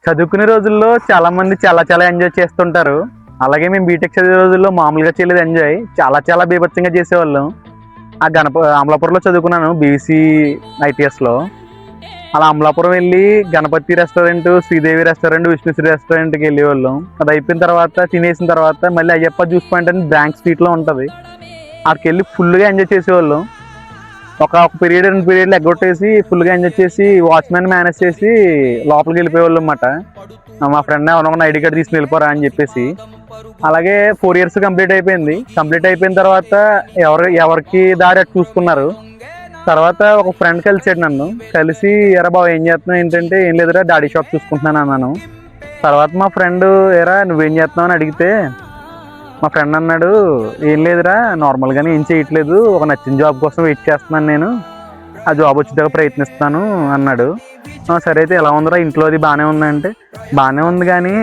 చదువుకునే రోజుల్లో చాలా మంది చాలా చాలా ఎంజాయ్ చేస్తుంటారు. అలాగే మేము బీటెక్ చదివే రోజుల్లో మామూలుగా చేయలేదు ఎంజాయ్. చాలా చాలా బీభత్సంగా చేసేవాళ్ళం. అమలాపురంలో చదువుకున్నాను బీసీ ఐటీఎస్లో. అలా అమలాపురం వెళ్ళి గణపతి రెస్టారెంట్, శ్రీదేవి రెస్టారెంట్, విష్ణుశ్రీ రెస్టారెంట్కి వెళ్ళేవాళ్ళం. అది అయిపోయిన తర్వాత తినేసిన తర్వాత మళ్ళీ అయ్యప్ప జ్యూస్ పాయింట్ అని బ్యాంక్ స్ట్రీట్లో ఉంటుంది. అక్కడికి వెళ్ళి ఫుల్గా ఎంజాయ్ చేసేవాళ్ళం. ఒక పీరియడ్ 2 పీరియడ్లు ఎగ్గొట్టేసి ఫుల్గా ఎంజాయ్ చేసి వాచ్మెన్ మేనేజ్ చేసి లోపలికి వెళ్ళిపోయేవాళ్ళు అనమాట. మా ఫ్రెండ్ ఎవరైనా ఐడి కార్డ్ తీసుకుని వెళ్ళిపోరా అని చెప్పేసి. అలాగే 4 years కంప్లీట్ అయిపోయింది. కంప్లీట్ అయిపోయిన తర్వాత ఎవరికి దారి అటు చూసుకున్నారు. తర్వాత ఒక ఫ్రెండ్ కలిసాడు నన్ను. కలిసి ఎరా బాబు ఏం చేస్తున్నావు ఏంటంటే, ఏం లేదురా డాడీ షాప్ చూసుకుంటున్నాను అన్నాను. తర్వాత మా ఫ్రెండ్ ఎరా నువ్వేం చేస్తున్నావు అని అడిగితే మా ఫ్రెండ్ అన్నాడు, ఏం లేదురా నార్మల్గానే ఏం చేయట్లేదు, ఒక నచ్చిన జాబ్ కోసం వెయిట్ చేస్తున్నాను, నేను ఆ జాబ్ వచ్చేదాకా ప్రయత్నిస్తాను అన్నాడు. సరే అయితే ఎలా ఉందిరా ఇంట్లో అది బాగానే ఉందంటే, బాగానే ఉంది కానీ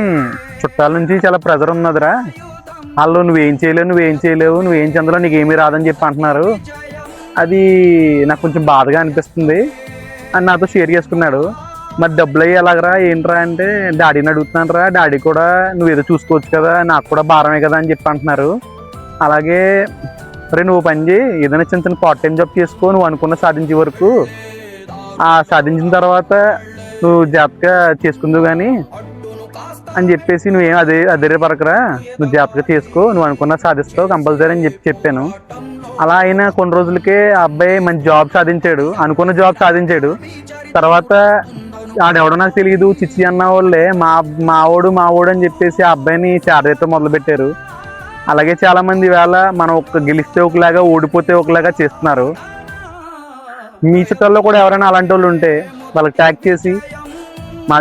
చుట్టాల నుంచి చాలా ప్రెజర్ ఉన్నదిరా, వాళ్ళు నువ్వేం చేయలేవు నువ్వేం చెందలేవు నీకేమీ రాదని చెప్పి అంటున్నారు, అది నాకు కొంచెం బాధగా అనిపిస్తుంది అని నాతో షేర్ చేసుకున్నాడు. మరి డబ్బులు అయ్యి ఎలాగరా ఏంట్రా అంటే, డాడీని అడుగుతున్నాను రా, డాడీ కూడా నువ్వు ఏదో చూసుకోవచ్చు కదా, నాకు కూడా భారమే కదా అని చెప్పి అంటున్నారు. అలాగే రే నువ్వు పని చేయి, ఏదైనా చిన్న చిన్న పార్ట్ టైం జాబ్ చేసుకో, నువ్వు అనుకున్న సాధించే వరకు, ఆ సాధించిన తర్వాత నువ్వు జాగ్రత్తగా చేసుకుందువు కానీ అని చెప్పేసి, నువ్వేం అదే పరకరా, నువ్వు జాగ్రత్తగా చేసుకో, నువ్వు అనుకున్న సాధిస్తావు కంపల్సరీ అని చెప్పాను. అలా అయినా కొన్ని రోజులకే ఆ అబ్బాయి మంచి జాబ్ సాధించాడు, అనుకున్న జాబ్ సాధించాడు. తర్వాత ఆడెవడో నాకు తెలియదు, చిచ్చి అన్న వాళ్ళే మావోడు అని చెప్పేసి ఆ అబ్బాయిని చారదీతో మొదలుపెట్టారు. అలాగే చాలామంది వేళ మనం గెలిస్తే ఒకలాగా ఓడిపోతే ఒకలాగా చేస్తున్నారు. మీ చుట్టాల్లో కూడా ఎవరైనా అలాంటి వాళ్ళు ఉంటే వాళ్ళకి ట్యాగ్ చేసి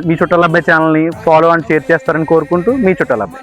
మీ చుట్టాల అబ్బాయి ఛానల్ని ఫాలో అండ్ షేర్ చేస్తారని కోరుకుంటూ, మీ చుట్టాల అబ్బాయి.